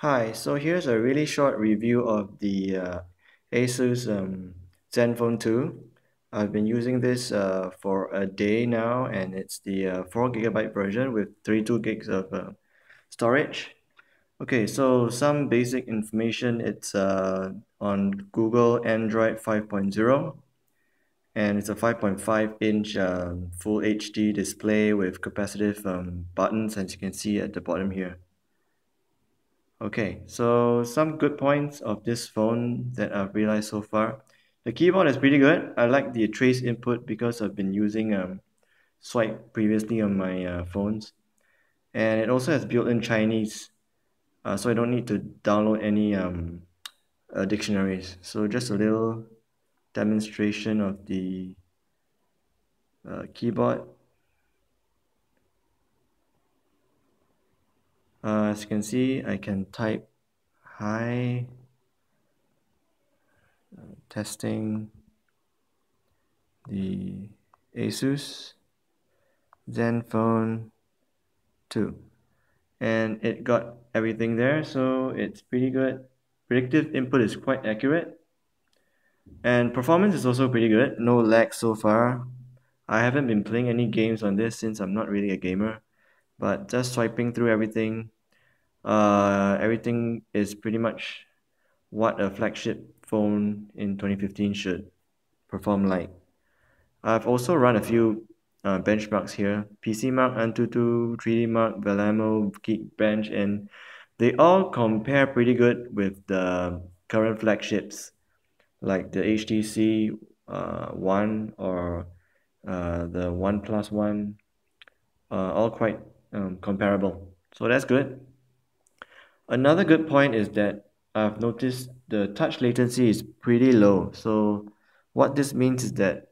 Hi, so here's a really short review of the Asus Zenfone 2. I've been using this for a day now, and it's the 4 GB version with 32 gigs of storage. Okay, so some basic information. It's on Google Android 5.0, and it's a 5.5-inch Full HD display with capacitive buttons, as you can see at the bottom here. Okay, so some good points of this phone that I've realized so far. The keyboard is pretty good. I like the trace input because I've been using swipe previously on my phones. And it also has built-in Chinese, so I don't need to download any dictionaries. So just a little demonstration of the keyboard. As you can see, I can type hi, testing the Asus Zenfone 2, and it got everything there, so it's pretty good. Predictive input is quite accurate, and performance is also pretty good. No lag so far. I haven't been playing any games on this since I'm not really a gamer, but just swiping through everything, everything is pretty much what a flagship phone in 2015 should perform like. I've also run a few benchmarks here: PCMark, Antutu, 3D Mark, Velamo, Geekbench, and they all compare pretty good with the current flagships like the HTC One or the OnePlus One, all quite comparable. So that's good. Another good point is that I've noticed the touch latency is pretty low. So what this means is that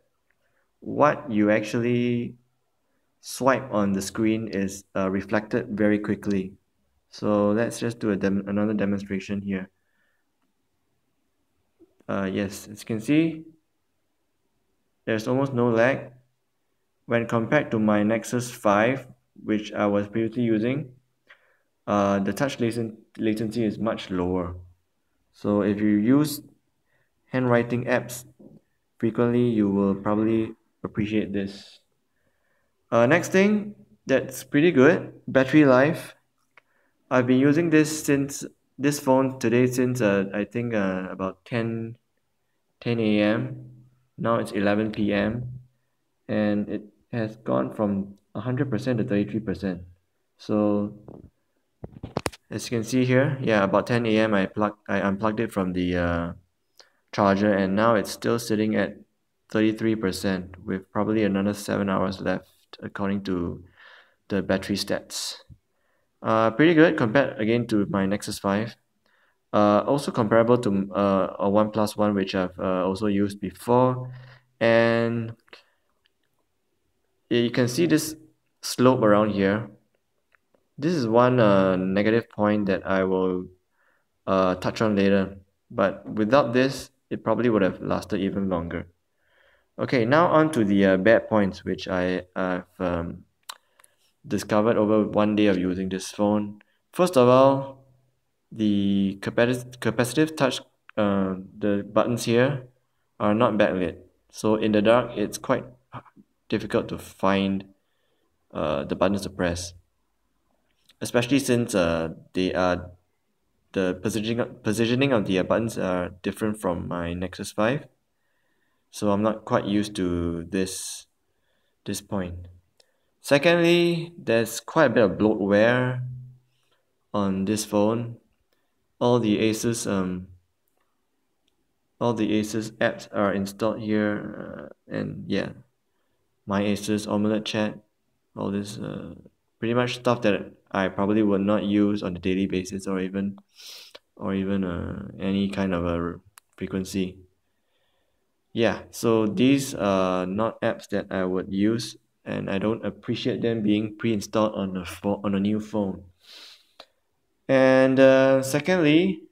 what you actually swipe on the screen is reflected very quickly. So let's just do another demonstration here. Yes, as you can see, there's almost no lag. When compared to my Nexus 5, which I was previously using, the touch latency is much lower. So if you use handwriting apps frequently, you will probably appreciate this. Next thing that's pretty good, battery life. I've been using this phone today since I think about 10 a.m. Now it's 11 p.m. and it has gone from 100% to 33%. So as you can see here, yeah, about 10 a.m. I unplugged it from the charger, and now it's still sitting at 33% with probably another 7 hours left according to the battery stats. Pretty good compared again to my Nexus 5. Also comparable to a OnePlus One, which I've also used before. And you can see this slope around here. This is one negative point that I will touch on later. But without this, it probably would have lasted even longer. Okay, now on to the bad points, which I've discovered over one day of using this phone. First of all, the capacitive touch, the buttons here are not backlit. So in the dark, it's quite difficult to find the buttons to press, especially since the positioning of the buttons are different from my Nexus 5. So I'm not quite used to this point. Secondly, there's quite a bit of bloatware on this phone. All the Asus apps are installed here, and yeah, my Asus Omelette Chat, all this pretty much stuff that I probably would not use on a daily basis or even any kind of a frequency. Yeah, so these are not apps that I would use, and I don't appreciate them being pre-installed on a new phone. And secondly,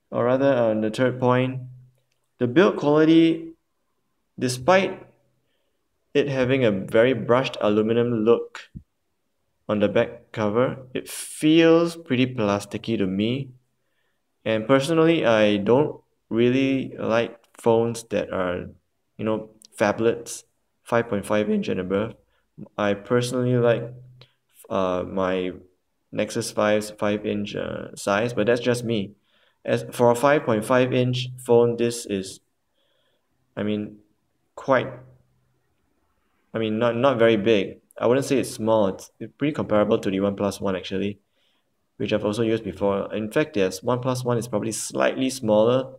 or rather on the third point, the build quality, despite it having a very brushed aluminum look, on the back cover. It feels pretty plasticky to me. And personally, I don't really like phones that are, phablets, 5.5 inch and above. I personally like my Nexus 5's 5-inch size, but that's just me. As for a 5.5-inch phone, this is, I mean, quite, not very big. I wouldn't say it's small. It's pretty comparable to the OnePlus One actually, which I've also used before. In fact, yes, OnePlus One is probably slightly smaller,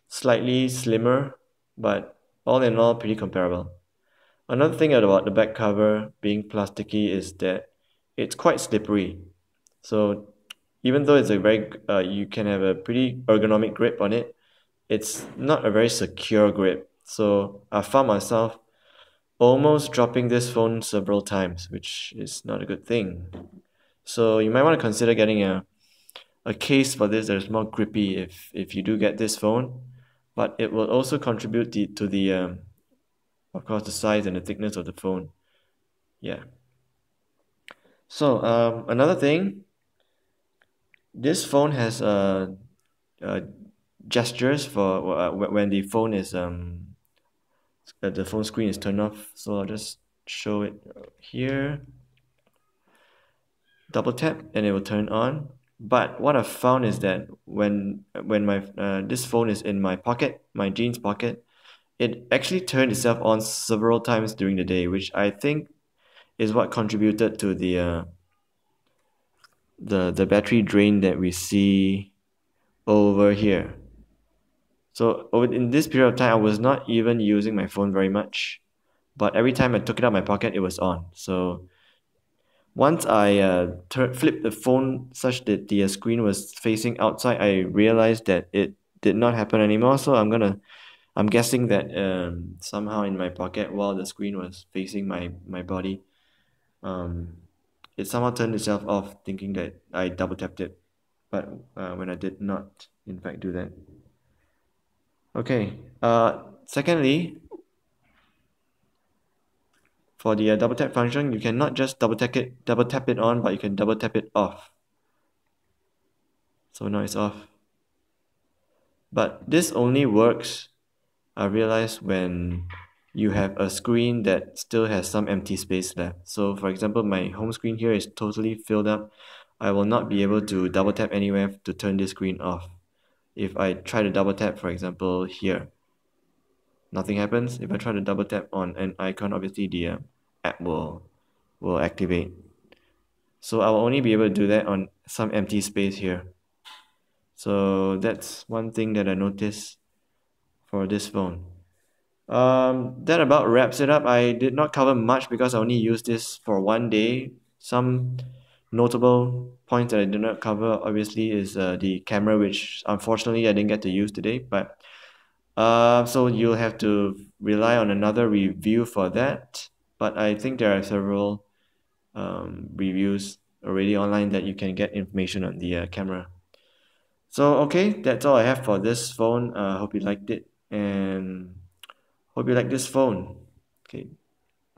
slightly slimmer, but all in all, pretty comparable. Another thing about the back cover being plasticky is that it's quite slippery. So even though it's a very, you can have a pretty ergonomic grip on it, it's not a very secure grip. So I found myself almost dropping this phone several times, which is not a good thing. So you might want to consider getting a case for this that is more grippy if you do get this phone, but it will also contribute to the of course the size and the thickness of the phone. Yeah. So another thing, this phone has uh gestures for when the phone is the phone screen is turned off. So I'll just show it here. Double tap and it will turn on. But what I've found is that when my this phone is in my pocket, my jeans pocket, it actually turned itself on several times during the day, which I think is what contributed to the battery drain that we see over here. So in this period of time, I was not even using my phone very much, but every time I took it out of my pocket, it was on. So once I flipped the phone such that the screen was facing outside, I realized that it did not happen anymore. So I'm guessing that somehow in my pocket while the screen was facing my body, um, it somehow turned itself off, thinking that I double tapped it, but when I did not, in fact, do that. Okay. Secondly, for the double tap function, you cannot just double tap it on, but you can double tap it off. So now it's off. But this only works, I realize, when you have a screen that still has some empty space left. So for example, my home screen here is totally filled up. I will not be able to double tap anywhere to turn this screen off. If I try to double tap, for example, here, nothing happens. If I try to double tap on an icon, obviously the app will activate. So I will only be able to do that on some empty space here. So that's one thing that I noticed for this phone. That about wraps it up. I did not cover much because I only used this for one day. Some notable points that I did not cover obviously is the camera, which unfortunately I didn't get to use today. But so you'll have to rely on another review for that. But I think there are several reviews already online that you can get information on the camera. So okay, that's all I have for this phone. Hope you liked it and hope you like this phone. Okay,